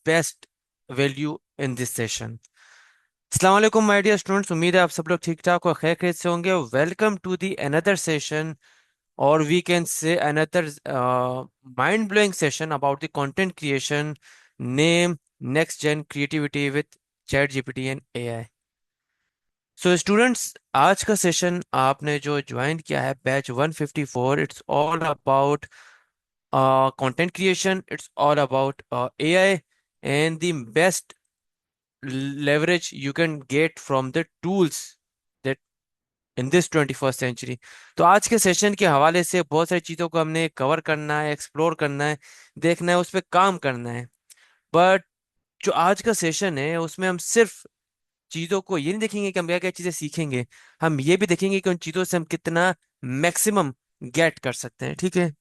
best value in this session. अस्सलाम वालेकुम my dear students, उम्मीद है आप सब लोग ठीक ठाक और खैर खैरियत से होंगे. Welcome to the another session, और we can say another mind blowing session about the content creation, name next gen creativity with ChatGPT and AI. So students, आज का सेशन आपने जो ज्वाइन किया है batch 154, it's all about content creation. It's all about AI and the best leverage you can get from the tools that in this 21st century. तो आज के session के हवाले से बहुत सारी चीज़ों को हमने कवर करना है, एक्सप्लोर करना है, देखना है, उस पर काम करना है. बट जो आज का सेशन है उसमें हम सिर्फ चीज़ों को ये नहीं देखेंगे कि हम क्या क्या चीज़ें सीखेंगे, हम ये भी देखेंगे कि उन चीज़ों से हम कितना मैक्सिमम गेट कर सकते हैं. ठीक है.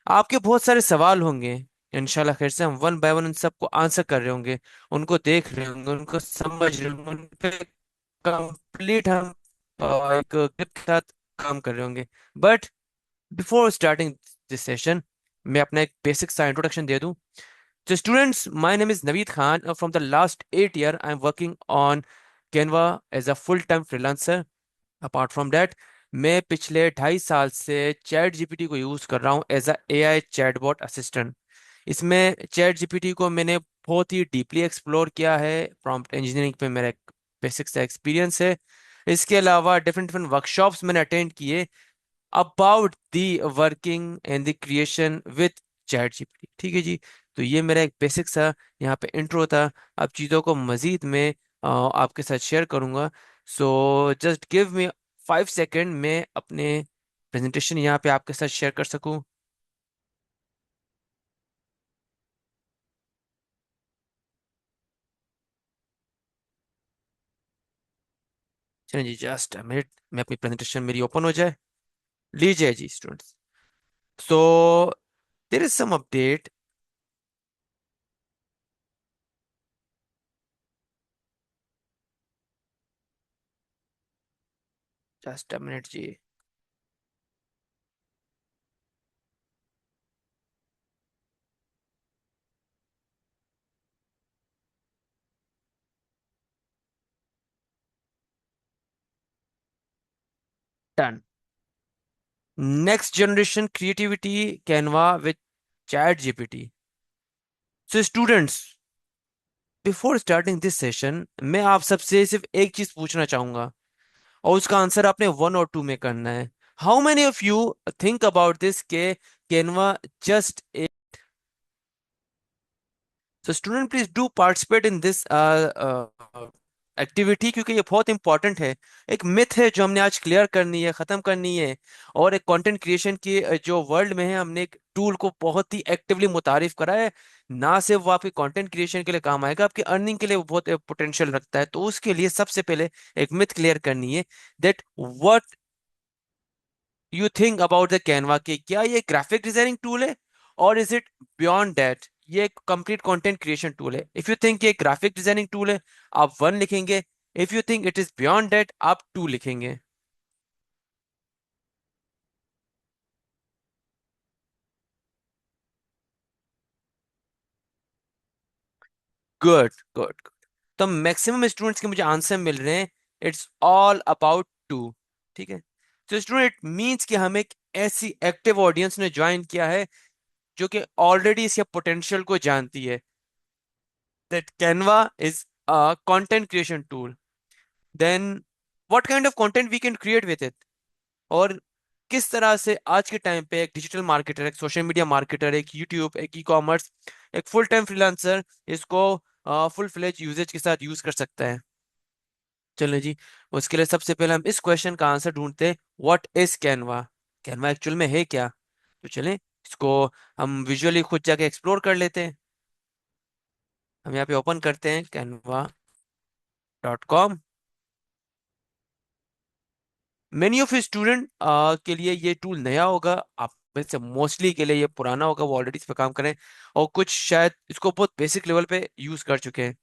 आपके बहुत सारे सवाल होंगे. इंशाल्लाह खैर से हम वन बाय वन उन सबको आंसर कर रहे होंगे, उनको देख रहे होंगे, उनको समझ रहे होंगे, उन पे कंप्लीट हम एक ग्रिप के साथ काम कर रहे होंगे. But before starting this session, मैं अपना एक बेसिक सा इंट्रोडक्शन दे दूं. तो students, my name is Naveed Khan. From the last 8 year I am working on Canva as a full time freelancer. Apart from that, मैं पिछले 2.5 साल से चैट जीपीटी को यूज कर रहा हूँ as a AI chatbot assistant. इसमें चैट जीपीटी को मैंने बहुत ही डीपली एक्सप्लोर किया है. प्रॉम्प्ट इंजीनियरिंग पे मेरा एक बेसिक सा एक्सपीरियंस है. इसके अलावा डिफरेंट डिफरेंट वर्कशॉप्स मैंने अटेंड किए about the working and the creation with chat GPT. ठीक है जी. तो ये मेरा एक बेसिक सा यहाँ पे इंट्रो था. अब चीज़ों को मजीद मैं आपके साथ शेयर करूंगा. So just give me 5 second, मैं अपने प्रेजेंटेशन यहाँ पे आपके साथ शेयर कर सकूं. चलिए जी, जस्ट अ मिनट, मैं अपनी प्रेजेंटेशन मेरी ओपन हो जाए. लीजिए जी students. So there is some update. Just a minute जी. Done. Next generation creativity Canva with ChatGPT. So students, before starting this session, मैं आप सबसे सिर्फ एक चीज पूछना चाहूंगा, और उसका आंसर आपने 1 और 2 में करना है. How many of you think about this के Canva just. So student, please do participate in this activity, क्योंकि ये बहुत इंपॉर्टेंट है. एक मिथ है जो हमने आज क्लियर करनी है, खत्म करनी है. और एक कंटेंट क्रिएशन की जो वर्ल्ड में है, हमने एक टूल को बहुत ही एक्टिवली मुतारिफ करा है. ना सिर्फ वो आपके कंटेंट क्रिएशन के लिए काम आएगा, आपकी अर्निंग के लिए वो बहुत पोटेंशियल रखता है. तो उसके लिए सबसे पहले एक मिथ क्लियर करनी है, that what you think about the Canva, के क्या ये ग्राफिक डिजाइनिंग टूल है, और इज इट बियॉन्ड दैट ये एक कंप्लीट कंटेंट क्रिएशन टूल है. इफ यू थिंक ये ग्राफिक डिजाइनिंग टूल है, आप 1 लिखेंगे. If you think it is beyond that, आप 2 लिखेंगे. Good good. तो मैक्सिमम स्टूडेंट्स के मुझे आंसर मिल रहे हैं, इट्स ऑल अबाउट 2. ठीक है. तो स्टूडेंट, इट मीन्स कि हम एक ऐसी एक्टिव ऑडियंस ने ज्वाइन किया है जो कि ऑलरेडी इसके पोटेंशियल को जानती है, that Canva is a content creation tool. Then what kind of content we can create with it, और किस तरह से आज के टाइम पे एक डिजिटल मार्केटर, एक सोशल मीडिया मार्केटर, एक यूट्यूब, एक ई कॉमर्स, एक फुल टाइम फ्रीलांसर इसको फुल फ्लेज यूजेज के साथ यूज कर सकता है. चलो जी. उसके लिए सबसे पहले हम इस क्वेश्चन का आंसर ढूंढते हैं, what is Canva. Canva actual में है क्या. तो चलें, इसको हम विजुअली खुद जाके एक्सप्लोर कर लेते हैं. हम यहाँ पे ओपन करते हैं canva.com. मेनी ऑफ स्टूडेंट के लिए ये टूल नया होगा, आप में से मोस्टली के लिए ये पुराना होगा, वो ऑलरेडी इस पे काम करें, और कुछ शायद इसको बहुत बेसिक लेवल पे यूज कर चुके हैं.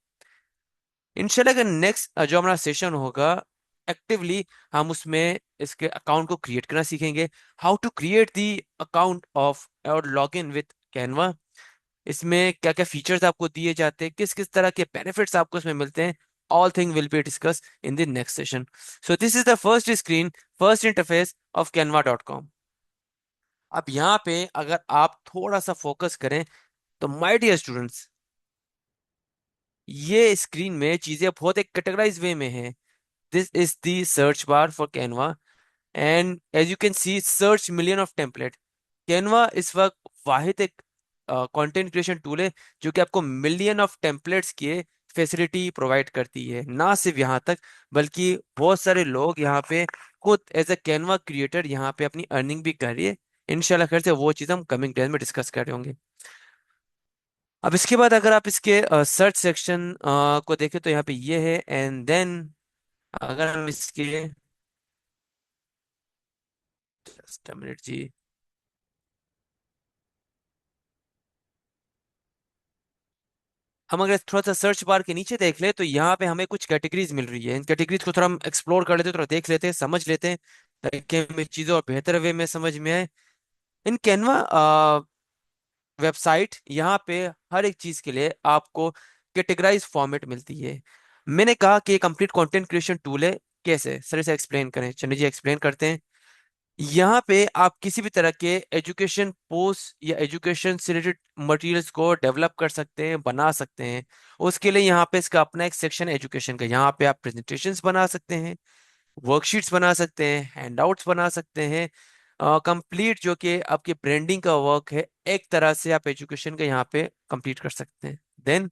इंशाल्लाह अगर नेक्स्ट जो हमारा सेशन होगा, एक्टिवली हम उसमें इसके अकाउंट को क्रिएट करना सीखेंगे. How to create the account of और लॉग इन विथ कैनवा. इसमें क्या क्या फीचर्स आपको दिए जाते हैं, किस किस तरह के बेनिफिट्स आपको इसमें मिलते हैं, all thing will be discuss in the next session. So this is the first screen, first interface of canva.com. अब यहाँ पे अगर आप थोड़ा सा फोकस करें तो माय डियर स्टूडेंट्स, ये स्क्रीन में चीजें बहुत एक कैटेगराइज वे में है. This is the search bar for Canva, and as you can see search million of template. Canva इस वक्त वाहिद एक कंटेंट क्रिएशन टूल है जो कि आपको मिलियन ऑफ टेम्पलेट्स की फैसिलिटी प्रोवाइड करती है. ना सिर्फ यहाँ तक, बल्कि बहुत सारे लोग यहाँ पे खुद एज अ कैनवा क्रिएटर यहाँ पे अपनी अर्निंग भी कर रही है. इंशाल्लाह खैर से वो चीज़ हम कमिंग डेज में डिस्कस कर रहे होंगे. अब इसके बाद अगर आप इसके सर्च सेक्शन को देखें तो यहाँ पे ये है. एंड देन अगर हम इसके, जस्ट मिनट जी, हम अगर थोड़ा सा सर्च बार के नीचे देख ले तो यहाँ पे हमें कुछ कैटेगरीज मिल रही है. इन कैटेगरीज को थोड़ा हम एक्सप्लोर कर लेते हैं, थोड़ा देख लेते हैं, समझ लेते हैं, ताकि हमें चीज़ों और बेहतर वे में समझ में आए. इन कैनवा वेबसाइट यहाँ पे हर एक चीज़ के लिए आपको कैटेगराइज फॉर्मेट मिलती है. मैंने कहा कि कंप्लीट कंटेंट क्रिएशन टूल है. कैसे सर से एक्सप्लेन करें, चलिए जी एक्सप्लेन करते हैं. यहाँ पे आप किसी भी तरह के एजुकेशन पोस्ट या एजुकेशन से रिलेटेड मटेरियल्स को डेवलप कर सकते हैं, बना सकते हैं. उसके लिए यहाँ पे इसका अपना एक सेक्शन एजुकेशन का. यहाँ पे आप प्रेजेंटेशंस बना सकते हैं, वर्कशीट्स बना सकते हैं, हैंडआउट्स बना सकते हैं. कंप्लीट जो कि आपकी ब्रांडिंग का वर्क है, एक तरह से आप एजुकेशन का यहाँ पे कंप्लीट कर सकते हैं. देन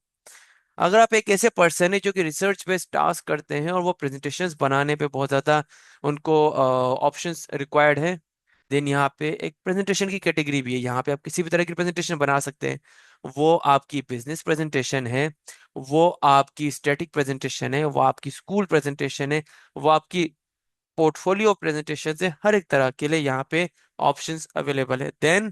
अगर आप एक ऐसे पर्सन है जो कि रिसर्च बेस्ड टास्क करते हैं और वो प्रेजेंटेशंस बनाने पे बहुत ज़्यादा उनको ऑप्शंस रिक्वायर्ड है, देन यहाँ पे एक प्रेजेंटेशन की कैटेगरी भी है. यहाँ पे आप किसी भी तरह की प्रेजेंटेशन बना सकते हैं. वो आपकी बिजनेस प्रेजेंटेशन है, वो आपकी स्टैटिक प्रेजेंटेशन है, वो आपकी स्कूल प्रेजेंटेशन है, वो आपकी पोर्टफोलियो प्रेजेंटेशन है. हर एक तरह के लिए यहाँ पे ऑप्शंस अवेलेबल है. Then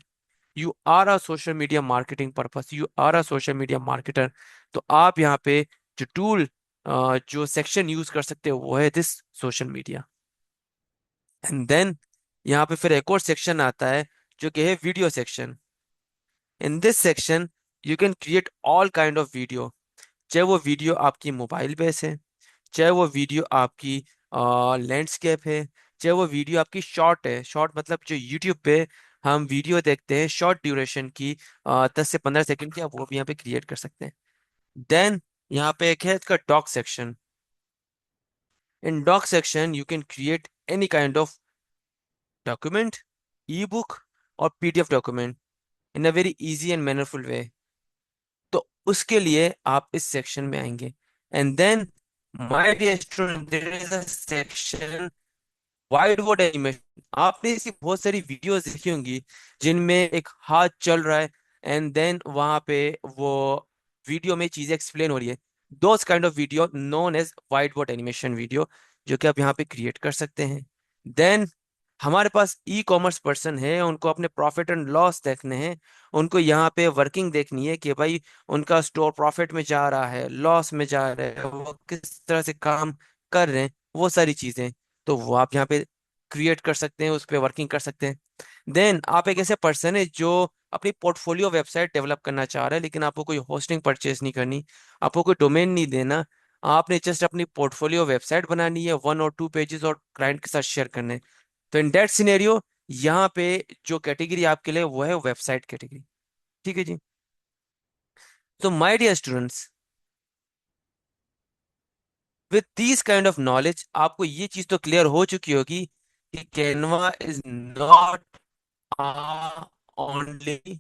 you are a social media marketing purpose, you are a social media marketer, तो आप यहाँ पे जो टूल, जो सेक्शन यूज कर सकते हो वो है this social media. And then यहाँ पे फिर एक और सेक्शन आता है जो कि है video section. In this section you can create all kind of video. चाहे वो वीडियो आपकी मोबाइल बेस है, चाहे वो वीडियो आपकी लैंडस्केप है, चाहे वो वीडियो आपकी शॉर्ट है. शॉर्ट मतलब जो यूट्यूब पे हम वीडियो देखते हैं शॉर्ट ड्यूरेशन की, 10 से 15 सेकंड की, आप वो भी यहाँ पे क्रिएट कर सकते हैं. देन यहाँ पे एक है इसका doc section. In doc section you can create any kind of document, e book और PDF document in a very easy and mannerful way. तो उसके लिए आप इस सेक्शन में आएंगे. And then my dear student, there is a section whiteboard animation. आपने इसकी बहुत सारी वीडियोस देखी होंगी जिनमें एक हाथ चल रहा है एंड देन वहां पे वो वीडियो में चीजें एक्सप्लेन हो रही है. Those kind of video known as whiteboard animation video, जो कि आप यहाँ पे क्रिएट कर सकते हैं. देन हमारे पास ई कॉमर्स पर्सन है, उनको अपने प्रॉफिट एंड लॉस देखने हैं. उनको यहाँ पे वर्किंग देखनी है कि भाई उनका स्टोर प्रॉफिट में जा रहा है, लॉस में जा रहा है, वो किस तरह से काम कर रहे हैं, वो सारी चीजें. तो वो आप यहाँ पे क्रिएट कर सकते हैं, उस पर वर्किंग कर सकते हैं. देन आप एक ऐसे पर्सन है जो अपनी पोर्टफोलियो वेबसाइट डेवलप करना चाह रहे हैं, लेकिन आपको कोई होस्टिंग परचेज नहीं करनी, आपको कोई डोमेन नहीं देना. आपने जस्ट अपनी पोर्टफोलियो वेबसाइट बनानी है, 1 और 2 पेजेस और क्लाइंट के साथ शेयर करने हैं. तो इन दैट सिनेरियो यहाँ पे जो कैटेगरी आपके लिए वो है वेबसाइट कैटेगरी. ठीक है जी. तो my dear students, with this kind of knowledge आपको ये चीज तो क्लियर हो चुकी होगी कि Canva is not only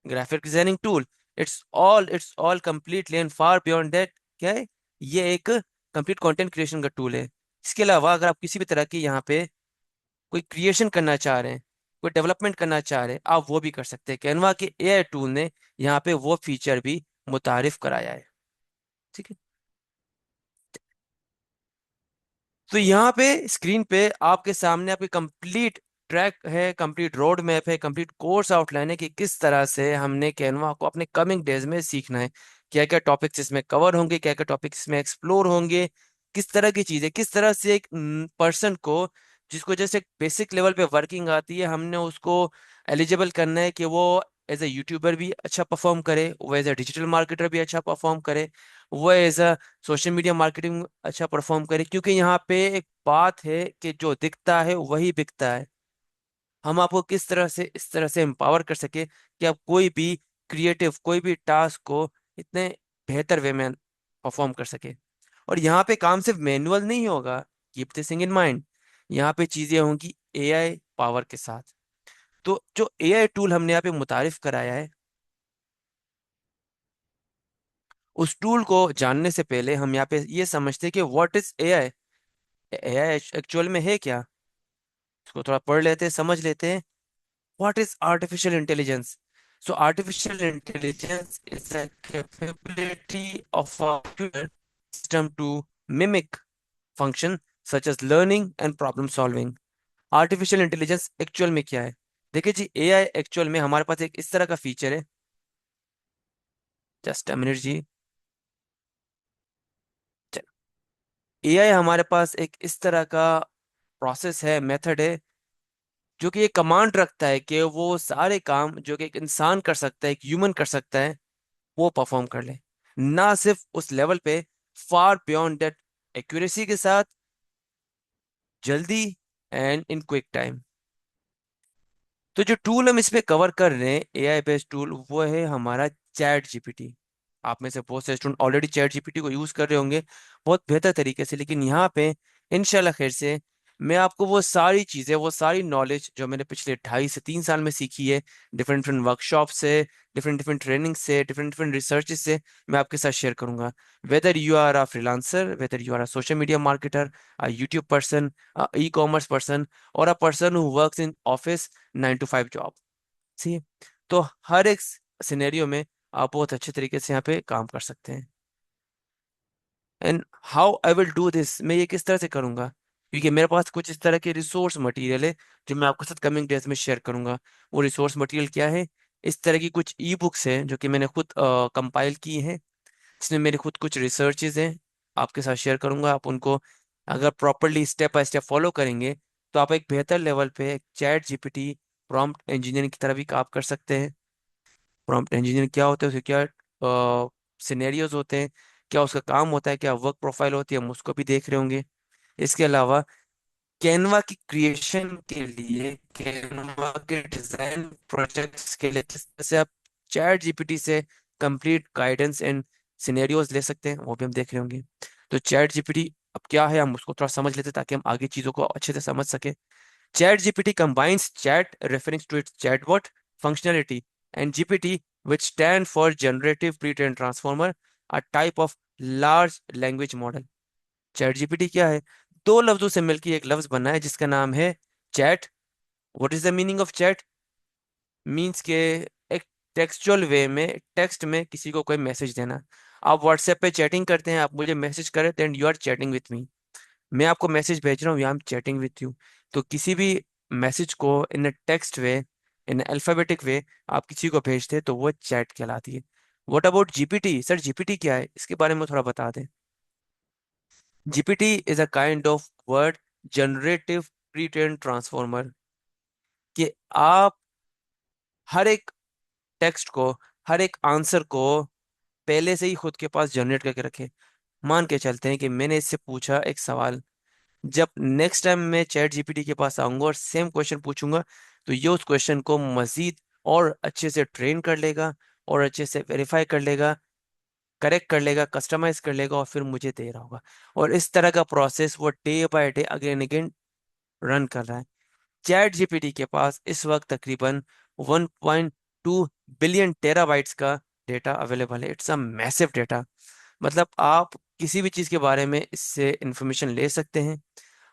graphic designing tool. It's all completely and far beyond that. क्या है? ये एक कंप्लीट कंटेंट क्रिएशन का टूल है. इसके अलावा अगर आप किसी भी तरह की यहाँ पे कोई क्रिएशन करना चाह रहे हैं, कोई डेवलपमेंट करना चाह रहे हैं, आप वो भी कर सकते हैं. कैनवा के एआई टूल ने यहाँ पे वो फीचर भी मुतारिफ कराया है. ठीक है. तो यहाँ पे स्क्रीन पे आपके सामने आपके कंप्लीट ट्रैक है, कंप्लीट रोड मैप है, कंप्लीट कोर्स आउटलाइन है कि किस तरह से हमने कैनवा को अपने कमिंग डेज में सीखना है. क्या क्या टॉपिक्स इसमें कवर होंगे, क्या क्या टॉपिक्स इसमें एक्सप्लोर होंगे, किस तरह की चीजें, किस तरह से एक पर्सन को जिसको जैसे बेसिक लेवल पे वर्किंग आती है, हमने उसको एलिजिबल करना है कि वो एज ए यूट्यूबर भी अच्छा परफॉर्म करे, वो एज ए डिजिटल मार्केटर भी अच्छा परफॉर्म करे, वो as a social media marketing अच्छा परफॉर्म करे। क्योंकि यहाँ पे एक बात है कि जो दिखता है वही बिकता है। हम आपको किस तरह से इस तरह से एम्पावर कर सके कि आप कोई भी क्रिएटिव, कोई भी टास्क को इतने बेहतर वे में परफॉर्म कर सके। और यहाँ पे काम सिर्फ मैनुअल नहीं होगा, keep this thing in mind. यहाँ पे चीजें होंगी एआई पावर के साथ। तो जो एआई टूल हमने यहाँ पे मुतारिफ कराया है, उस टूल को जानने से पहले हम यहाँ पे ये समझते हैं कि what is AI. AI actual में है क्या, इसको थोड़ा पढ़ लेते हैं, समझ लेते हैं। What is artificial intelligence? So, artificial intelligence is a capability of a computer system to mimic function such as learning and problem solving. Artificial intelligence actual में क्या है? देखिए जी, एआई एक्चुअल में हमारे पास एक इस तरह का फीचर है। जस्ट अ मिनट जी। एआई हमारे पास एक इस तरह का प्रोसेस है, मेथड है, जो कि ये कमांड रखता है कि वो सारे काम जो कि एक इंसान कर सकता है, एक ह्यूमन कर सकता है, वो परफॉर्म कर ले। ना सिर्फ उस लेवल पे, फार बियॉन्ड दैट, एक्यूरेसी के साथ, जल्दी, एंड इन क्विक टाइम। तो जो टूल हम इसमें कवर कर रहे हैं, एआई बेस्ड टूल, वो है हमारा चैट जीपीटी। आप में से बहुत से स्टूडेंट ऑलरेडी चैट जीपीटी को यूज कर रहे होंगे बहुत बेहतर तरीके से। लेकिन यहाँ पे इंशाल्लाह खैर से मैं आपको वो सारी चीजें, वो सारी नॉलेज जो मैंने पिछले 2.5 से 3 साल में सीखी है, डिफरेंट डिफरेंट वर्कशॉप से, डिफरेंट डिफरेंट ट्रेनिंग से, डिफरेंट डिफरेंट रिसर्च से, मैं आपके साथ शेयर करूंगा। Whether you are a freelancer, whether you are a social media marketer, a YouTube person, e commerce person, और a person who works in office 9 to 5 job. See, तो हर एक scenario में आप बहुत अच्छे तरीके से यहाँ पे काम कर सकते हैं। And how I will do this, मैं ये किस तरह से करूंगा, क्योंकि मेरे पास कुछ इस तरह के रिसोर्स मटेरियल है जो मैं आपके साथ कमिंग डेज में शेयर करूंगा। वो रिसोर्स मटेरियल क्या है? इस तरह की कुछ ई बुक्स हैं जो कि मैंने खुद कंपाइल की हैं, इसमें मेरे खुद कुछ रिसर्चेज हैं, आपके साथ शेयर करूंगा। आप उनको अगर properly step by step follow करेंगे, तो आप एक बेहतर लेवल पे चैट जीपीटी प्रॉम्प्ट इंजीनियरिंग की तरह भी काम कर सकते हैं। प्रॉम्प्ट इंजीनियर क्या होता है, उसके क्या सिनेरियोज होते हैं, क्या उसका काम होता है, क्या वर्क प्रोफाइल होती है, हम उसको भी देख रहे होंगे। इसके अलावा कैनवा की क्रिएशन के लिए, कैनवा के डिजाइन प्रोजेक्ट्स के लिए जिस तरह से आप चैट जीपीटी से कंप्लीट गाइडेंस एंड सिनेरियोज ले सकते हैं, वो भी हम देख रहे होंगे। तो चैट जीपीटी अब क्या है, हम उसको थोड़ा समझ लेते हैं ताकि हम आगे चीजों को अच्छे से समझ सके। ChatGPT combines chat referring to its chatbot functionality and GPT, which stand for Generative Pre-trained Transformer, a type of large language model. ChatGPT क्या है? दो लफ्जों से मिलकर एक लफ्ज बना है जिसका नाम है chat. What is the meaning of chat? Means के एक टेक्सचुअल वे में, टेक्स्ट में किसी को कोई मैसेज देना। आप व्हाट्सएप पे चैटिंग करते हैं, आप मुझे मैसेज करें, then you are chatting with me. मैं आपको मैसेज भेज रहा हूँ, या I am chatting with you. तो किसी भी मैसेज को इन टेक्स्ट वे, इन अल्फाबेटिक वे आप किसी को भेजते हैं, तो वो चैट कहलाती है। What about GPT? Sir GPT क्या है, इसके बारे में थोड़ा बता दें। GPT is a kind of word generative pre train transformer, कि आप हर एक टेक्स्ट को, हर एक आंसर को पहले से ही खुद के पास जनरेट करके रखें। मान के चलते हैं कि मैंने इससे पूछा एक सवाल, जब नेक्स्ट टाइम मैं चैट जीपीटी के पास आऊंगा और सेम क्वेश्चन पूछूंगा, तो ये उस क्वेश्चन को मजीद और अच्छे से ट्रेन कर लेगा, और अच्छे से वेरीफाई कर लेगा, करेक्ट कर लेगा, कस्टमाइज कर लेगा, और फिर मुझे दे रहा होगा। और इस तरह का प्रोसेस वो day by day again again run कर रहा है। चैट जीपीटी के पास इस वक्त तकरीबन 1.2 बिलियन टेराबाइट्स का डेटा अवेलेबल है। It's a massive data. मतलब आप किसी भी चीज़ के बारे में इससे इंफॉर्मेशन ले सकते हैं,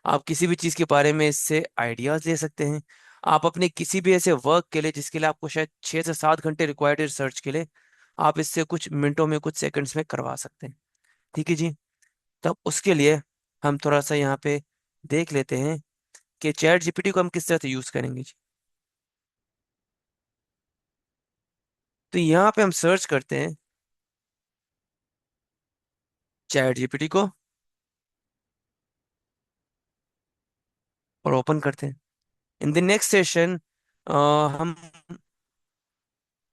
आप किसी भी चीज़ के बारे में इससे आइडियाज ले सकते हैं। आप अपने किसी भी ऐसे वर्क के लिए जिसके लिए आपको शायद 6 से 7 घंटे रिक्वायर्ड है रिसर्च के लिए, आप इससे कुछ मिनटों में, कुछ सेकंड्स में करवा सकते हैं। ठीक है जी। तब उसके लिए हम थोड़ा सा यहाँ पे देख लेते हैं कि चैट जीपीटी को हम किस तरह से यूज़ करेंगे जी। तो यहाँ पे हम सर्च करते हैं चैट जीपीटी को, और ओपन करते हैं। इन द नेक्स्ट सेशन हम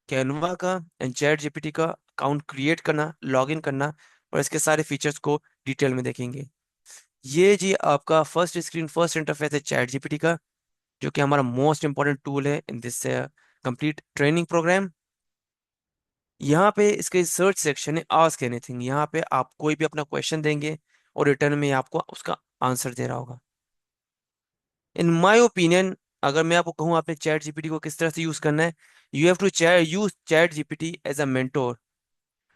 कैनवा का एंड चैट जीपीटी का अकाउंट क्रिएट करना, लॉगिन करना, और इसके सारे फीचर्स को डिटेल में देखेंगे। ये जी आपका फर्स्ट स्क्रीन फर्स्ट इंटरफेस है चैट जीपीटी का, जो कि हमारा मोस्ट इंपॉर्टेंट टूल है in this complete training program. यहाँ पे इसके सर्च सेक्शन है आस्क एनीथिंग। यहाँ पे आप कोई भी अपना क्वेश्चन देंगे और रिटर्न में आपको उसका आंसर दे रहा होगा। इन माय ओपिनियन, अगर मैं आपको कहूँ आपने चैट जीपीटी को किस तरह से यूज करना है, you have to use ChatGPT as a mentor.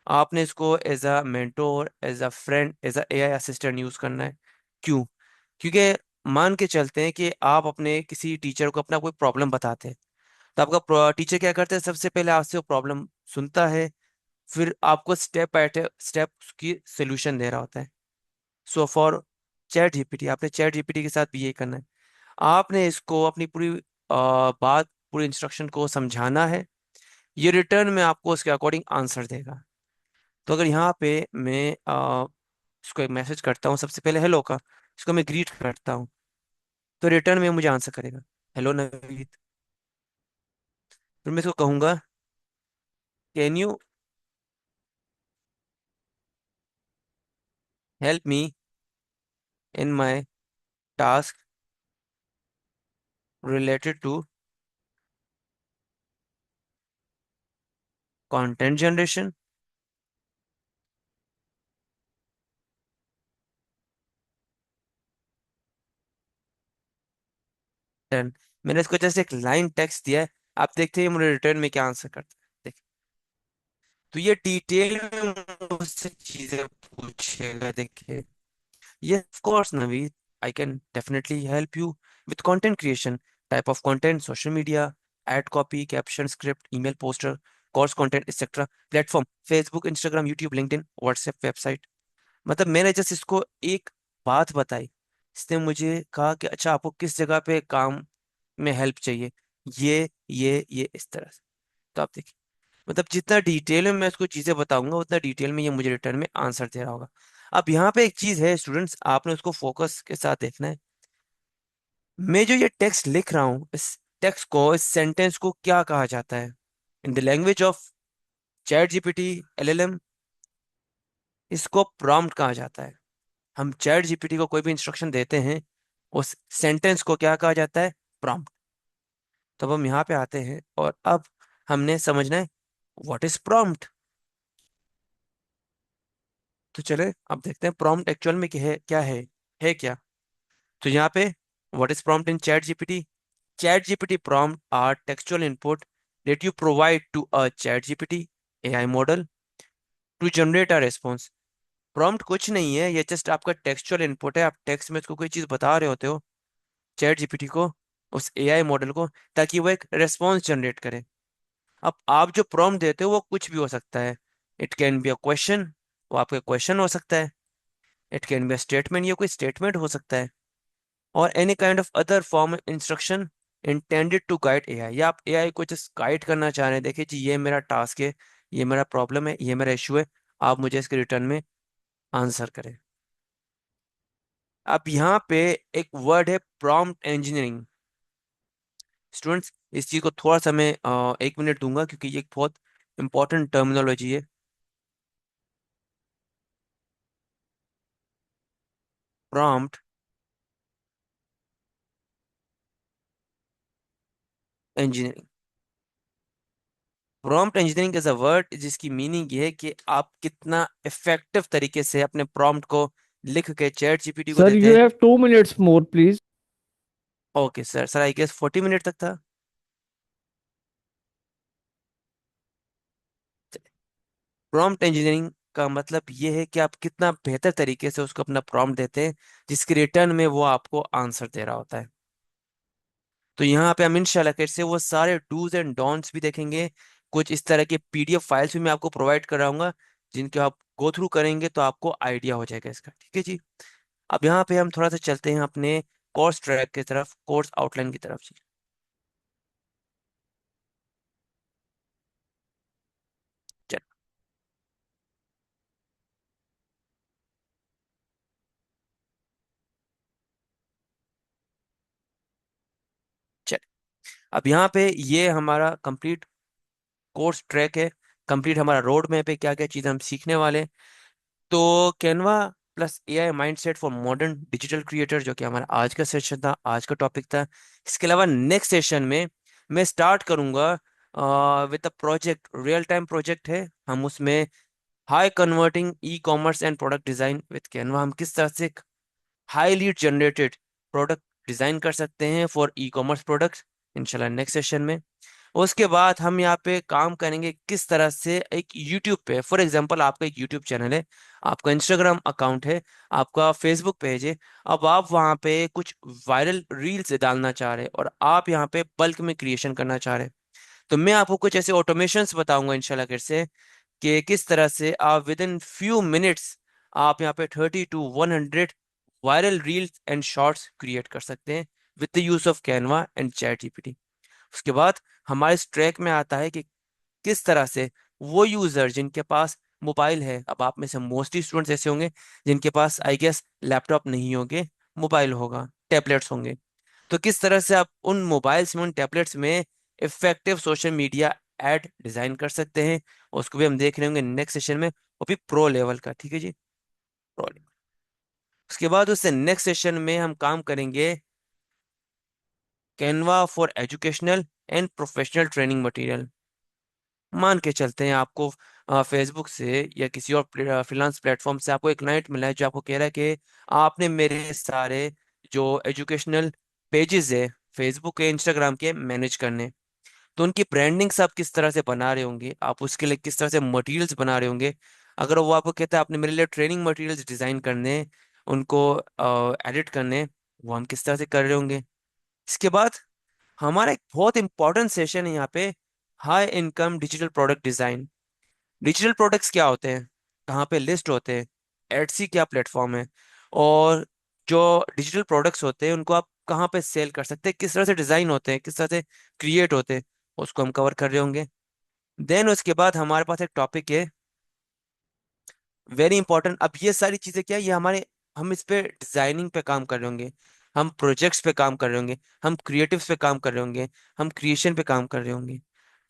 आपने इसको as a mentor, as a friend, as a AI assistant use करना है। क्यों? क्योंकि मान के चलते हैं कि आप अपने किसी टीचर को अपना कोई प्रॉब्लम बताते हैं, तो आपका टीचर क्या करता है, सबसे पहले आपसे वो प्रॉब्लम सुनता है, फिर आपको स्टेप बाय स्टेप उसकी सोल्यूशन दे रहा होता है। सो फॉर चैट जीपीटी, आपने चैट जीपीटी के साथ भी यही करना है। आपने इसको अपनी पूरी बात, पूरी इंस्ट्रक्शन को समझाना है। ये रिटर्न में आपको उसके अकॉर्डिंग आंसर देगा। तो अगर यहाँ पे मैं इसको एक मैसेज करता हूँ, सबसे पहले हेलो का, इसको मैं ग्रीट करता हूँ, तो रिटर्न में मुझे आंसर करेगा, हेलो नवीद। फिर मैं इसको कहूंगा, can you help me in my task related to content generation. Done. मैंने इसको जैसे एक लाइन टेक्स्ट दिया है, आप देखते हैं मुझे रिटर्न में क्या आंसर करता है। देखिए, तो ये डिटेल में मुझसे चीजें पूछेगा। देखिए, yes, of course, Naveed. I can definitely help you with content creation, type of content, social media, ad copy, caption, script, email, poster, course content, etc. Platform, Facebook, Instagram, YouTube, LinkedIn, WhatsApp, website। मतलब मैंने just इसको एक बात बताई, इसने मुझे कहा कि अच्छा आपको किस जगह पे काम में हेल्प चाहिए, ये इस तरह से। तो आप देखिए, मतलब जितना डिटेल में मैं इसको चीजें बताऊंगा उतना डिटेल में ये मुझे रिटर्न में आंसर दे रहा होगा। अब यहाँ पे एक चीज है स्टूडेंट्स, आपने उसको फोकस के साथ देखना है। मैं जो ये टेक्स्ट लिख रहा हूँ, इस टेक्स्ट को, इस सेंटेंस को क्या कहा जाता है in the language of chat GPT, LLM? इसको प्रॉम्प्ट कहा जाता है। हम चैट जीपीटी को कोई भी इंस्ट्रक्शन देते हैं, उस सेंटेंस को क्या कहा जाता है? प्रॉम्प्ट। तब हम यहाँ पे आते हैं और अब हमने समझना है व्हाट इज प्रॉम्प्ट। तो चले अब देखते हैं प्रॉम्प्ट एक्चुअल में क्या है, है क्या। तो यहाँ पे what is prompt in ChatGPT? ChatGPT prompt are textual input that you provide to a chat gpt AI model to generate a response। Prompt कुछ नहीं है, ये जस्ट आपका टेक्सचुअल इनपुट है। आप टेक्स्ट में उसको कोई चीज बता रहे होते हो चैट जीपीटी को, उस एआई मॉडल को, ताकि वो एक रेस्पॉन्स जनरेट करे। अब आप जो प्रॉम्प्ट देते हो वो कुछ भी हो सकता है। It can be a question, वो आपका क्वेश्चन हो सकता है। It can be a statement, ये कोई स्टेटमेंट हो सकता है। और any kind of other form instruction intended to guide AI, या आप एआई को जस्ट गाइड करना चाह रहे हैं, देखिए जी ये मेरा टास्क है, ये मेरा प्रॉब्लम है, ये मेरा इशू है, आप मुझे इसके रिटर्न में आंसर करें। अब यहाँ पे एक वर्ड है प्रॉम्प्ट इंजीनियरिंग। स्टूडेंट्स, इस चीज को थोड़ा सा मैं 1 मिनट दूंगा, क्योंकि ये एक बहुत इंपॉर्टेंट टर्मिनोलॉजी है। Prompt engineering. Prompt engineering is a word जिसकी मीनिंग ये है कि आप कितना इफेक्टिव तरीके से अपने प्रॉम्प्ट को लिख के चैट जीपीटी को Sir, देते you हैं। have 2 minutes more, please. Okay sir, sir I guess 40 minute तक था। प्रॉम्प्ट इंजीनियरिंग का मतलब ये है कि आप कितना बेहतर तरीके से उसको अपना प्रॉम्प्ट देते हैं, जिसके रिटर्न में वो आपको आंसर दे रहा होता है। तो यहाँ पे हम इंशाल्लाह फिर से वो सारे डूज एंड डोंट्स भी देखेंगे। कुछ इस तरह के पीडीएफ फाइल्स भी मैं आपको प्रोवाइड कराऊंगा, जिनके आप गो थ्रू करेंगे तो आपको आइडिया हो जाएगा इसका। ठीक है जी। अब यहाँ पे हम थोड़ा सा चलते हैं अपने कोर्स ट्रैक की तरफ, कोर्स आउटलाइन की तरफ जी। चल चल अब यहाँ पे ये हमारा कंप्लीट कोर्स ट्रैक है, कंप्लीट हमारा रोड मैप है, क्या क्या चीज़ हम सीखने वाले हैं। तो Canva plus AI mindset for modern digital creator, जो कि हमारा आज का सेशन था, आज का टॉपिक था। इसके अलावा नेक्स्ट सेशन में मैं स्टार्ट करूंगा with a project, real time project है। हम उसमें high converting e commerce and product design with Canva, हम किस तरह से high lead generated product design कर सकते हैं फॉर ई कॉमर्स प्रोडक्ट्स, इंशाल्लाह नेक्स्ट सेशन में। उसके बाद हम यहाँ पे काम करेंगे किस तरह से एक यूट्यूब पे, फॉर एग्जांपल आपका एक यूट्यूब चैनल है, आपका इंस्टाग्राम अकाउंट है, आपका फेसबुक पेज है। अब आप वहाँ पे कुछ वायरल रील्स डालना चाह रहे हैं और आप यहाँ पे बल्क में क्रिएशन करना चाह रहे हैं, तो मैं आपको कुछ ऐसे ऑटोमेशंस बताऊंगा इंशाल्लाह फिर से, कि किस तरह से आप विद इन फ्यू मिनट्स आप यहाँ पे 30 to 100 viral reels and shorts create कर सकते हैं with the use of Canva and chat GPT. उसके बाद हमारे इस ट्रैक में आता है कि किस तरह से वो यूजर जिनके पास मोबाइल है, अब आप में से मोस्टली स्टूडेंट्स ऐसे होंगे जिनके पास आई गेस लैपटॉप नहीं होंगे, मोबाइल होगा, टैबलेट्स होंगे, तो किस तरह से आप उन मोबाइल्स में, उन टैबलेट्स में effective social media ad design कर सकते हैं। उसको भी हम देख रहे होंगे नेक्स्ट सेशन में, वो भी प्रो लेवल का, ठीक है जी, प्रो लेवल। उसके बाद उससे नेक्स्ट सेशन में हम काम करेंगे Canva for educational and professional training material. मान के चलते हैं आपको फेसबुक से या किसी और फ्रीलांस प्लेटफॉर्म से आपको एक क्लाइंट मिला है जो आपको कह रहा है कि आपने मेरे सारे जो एजुकेशनल पेजेस है फेसबुक के, इंस्टाग्राम के, मैनेज करने। तो उनकी ब्रांडिंग्स आप किस तरह से बना रहे होंगे, आप उसके लिए किस तरह से मटेरियल्स बना रहे होंगे। अगर वो आपको कहता है आपने मेरे लिए ट्रेनिंग मटेरियल्स डिजाइन करने, उनको एडिट करने, वो हम किस तरह से कर रहे होंगे। इसके बाद हमारा एक बहुत इंपॉर्टेंट सेशन है यहाँ पे, high income digital product design. Digital products क्या होते हैं, कहाँ पे लिस्ट होते हैं, एडसी क्या प्लेटफॉर्म है, और जो डिजिटल प्रोडक्ट्स होते हैं उनको आप कहाँ पे सेल कर सकते हैं, किस तरह से डिजाइन होते हैं, किस तरह से क्रिएट होते हैं, उसको हम कवर कर रहे होंगे। देन उसके बाद हमारे पास एक टॉपिक है वेरी इंपॉर्टेंट। अब ये सारी चीजें क्या है, ये हमारे, हम इस पे डिजाइनिंग पे काम कर रहे होंगे, हम प्रोजेक्ट्स पे काम कर रहे होंगे, हम क्रिएटिव्स पे काम कर रहे होंगे, हम क्रिएशन पे काम कर रहे होंगे।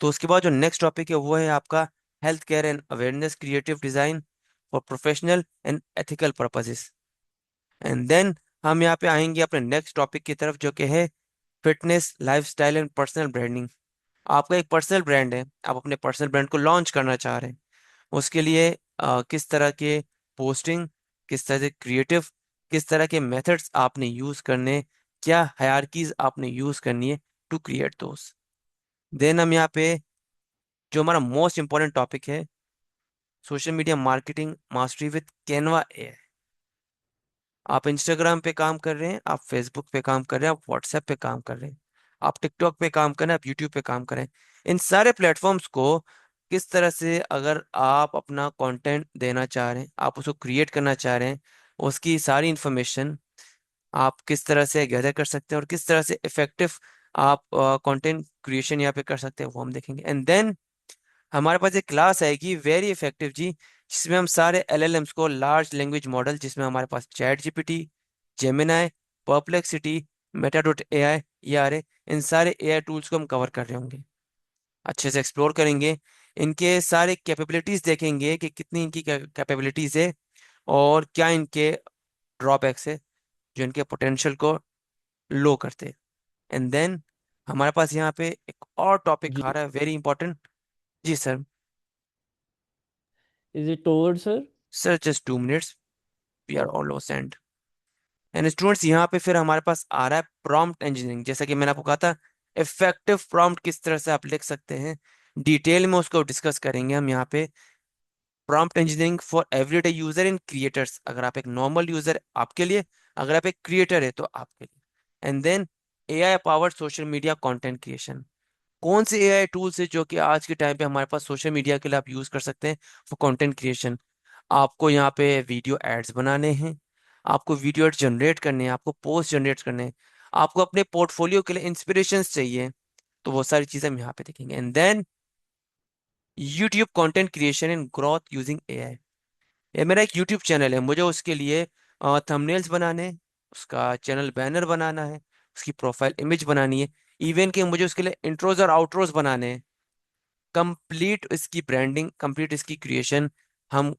तो उसके बाद जो नेक्स्ट टॉपिक है वो है आपका health care and awareness creative design for professional and ethical purposes. And then हम यहाँ पे आएंगे अपने नेक्स्ट टॉपिक की तरफ, जो कि है fitness lifestyle and personal branding. आपका एक पर्सनल ब्रांड है, आप अपने पर्सनल ब्रांड को लॉन्च करना चाह रहे हैं, उसके लिए किस तरह के पोस्टिंग, किस तरह से क्रिएटिव, किस तरह के मेथड्स आपने यूज करने, क्या हायरार्कीज आपने यूज करनी है टू क्रिएट दोस। देन हम यहाँ पे जो हमारा मोस्ट इंपॉर्टेंट टॉपिक है, social media marketing mastery with Canva A. आप इंस्टाग्राम पे काम कर रहे हैं, आप फेसबुक पे काम कर रहे हैं, आप व्हाट्सएप पे काम कर रहे हैं, आप टिकटॉक पे काम कर रहे हैं, आप यूट्यूब पे काम कर रहे हैं, इन सारे प्लेटफॉर्म्स को किस तरह से, अगर आप अपना कंटेंट देना चाह रहे हैं, आप उसको क्रिएट करना चाह रहे हैं, उसकी सारी इंफॉर्मेशन आप किस तरह से गैदर कर सकते हैं और किस तरह से इफेक्टिव आप कंटेंट क्रिएशन यहाँ पे कर सकते हैं, वो हम देखेंगे। एंड देन हमारे पास एक क्लास आएगी वेरी इफेक्टिव जी, जिसमें हम सारे एलएलएम्स को, लार्ज लैंग्वेज मॉडल, जिसमें हमारे पास ChatGPT, Gemini, Perplexity, Meta dot AI, ये आ रहे, इन सारे एआई टूल्स को हम कवर कर रहे होंगे, अच्छे से एक्सप्लोर करेंगे, इनके सारे कैपेबिलिटीज देखेंगे कि कितनी इनकी कैपेबिलिटीज है और क्या इनके ड्रॉबैक्स है जो इनके पोटेंशियल को लो करते हैं। एंड देन हमारे पास यहाँ पे एक और टॉपिक आ जी। रहा है वेरी इंपॉर्टेंट। जी sir. Is it over sir? Sir just 2 minutes, we are almost end. And students यहाँ पे फिर हमारे पास आ रहा है प्रॉम्प्ट इंजीनियरिंग, जैसा कि मैंने आपको कहा था, इफेक्टिव प्रॉम्प्ट किस तरह से आप लिख सकते हैं, डिटेल में उसको डिस्कस करेंगे हम यहाँ पे। Prompt engineering for everyday user in creators, अगर आप एक नॉर्मल यूजर आपके लिए, अगर आप एक क्रिएटर है तो आपके लिए। And then AI powered social media content creation, कौन से एआई टूल्स है जो कि आज के टाइम पे हमारे पास सोशल मीडिया के लिए आप यूज कर सकते हैं फॉर कंटेंट क्रिएशन। आपको यहाँ पे वीडियो एड्स बनाने हैं, आपको वीडियो एड्स जनरेट करने हैं, आपको पोस्ट जनरेट करने हैं, आपको अपने पोर्टफोलियो के लिए इंस्पिरेशंस चाहिए, तो वो सारी चीजें हम यहाँ पे देखेंगे। And then YouTube content creation and growth using AI. ये मेरा एक यूट्यूब चैनल है, मुझे उसके लिए थंबनेल्स बनाने हैं, उसका चैनल बैनर बनाना है, उसकी प्रोफाइल इमेज बनानी है, इवन कि मुझे उसके लिए इंट्रोज और आउट्रोज बनाने हैं, कंप्लीट इसकी ब्रांडिंग, कंप्लीट इसकी क्रिएशन हम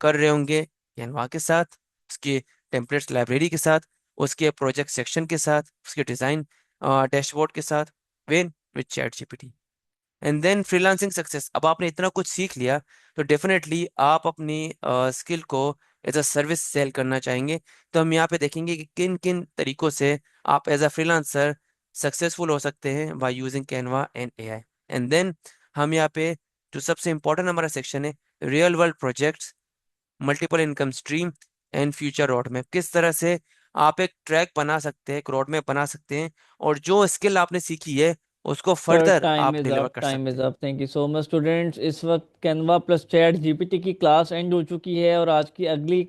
कर रहे होंगे कैनवा के साथ, उसके टेम्पलेट्स लाइब्रेरी के साथ, उसके प्रोजेक्ट सेक्शन के साथ, उसके डिज़ाइन डैशबोर्ड के साथ, with with ChatGPT. And then freelancing success. अब आपने इतना कुछ सीख लिया तो डेफिनेटली आप अपनी स्किल को एज अ सर्विस सेल करना चाहेंगे। तो हम यहाँ पे देखेंगे कि किन किन तरीकों से आप एज अ फ्रीलांसर सक्सेसफुल हो सकते हैं by using Canva and AI. And then हम यहाँ पे जो सबसे इंपॉर्टेंट हमारा सेक्शन है, real world projects, multiple income stream and future roadmap. किस तरह से आप एक ट्रैक बना सकते हैं, एक रोड मैप बना सकते हैं, और जो स्किल आपने सीखी है उसको सर फर्दर टाइम आप इज डिलीवर अप, कर टाइम सकते इज हैं। Up. Thank you so much students. इस वक्त कैनवा प्लस चैट जीपीटी की क्लास एंड हो चुकी है और आज की अगली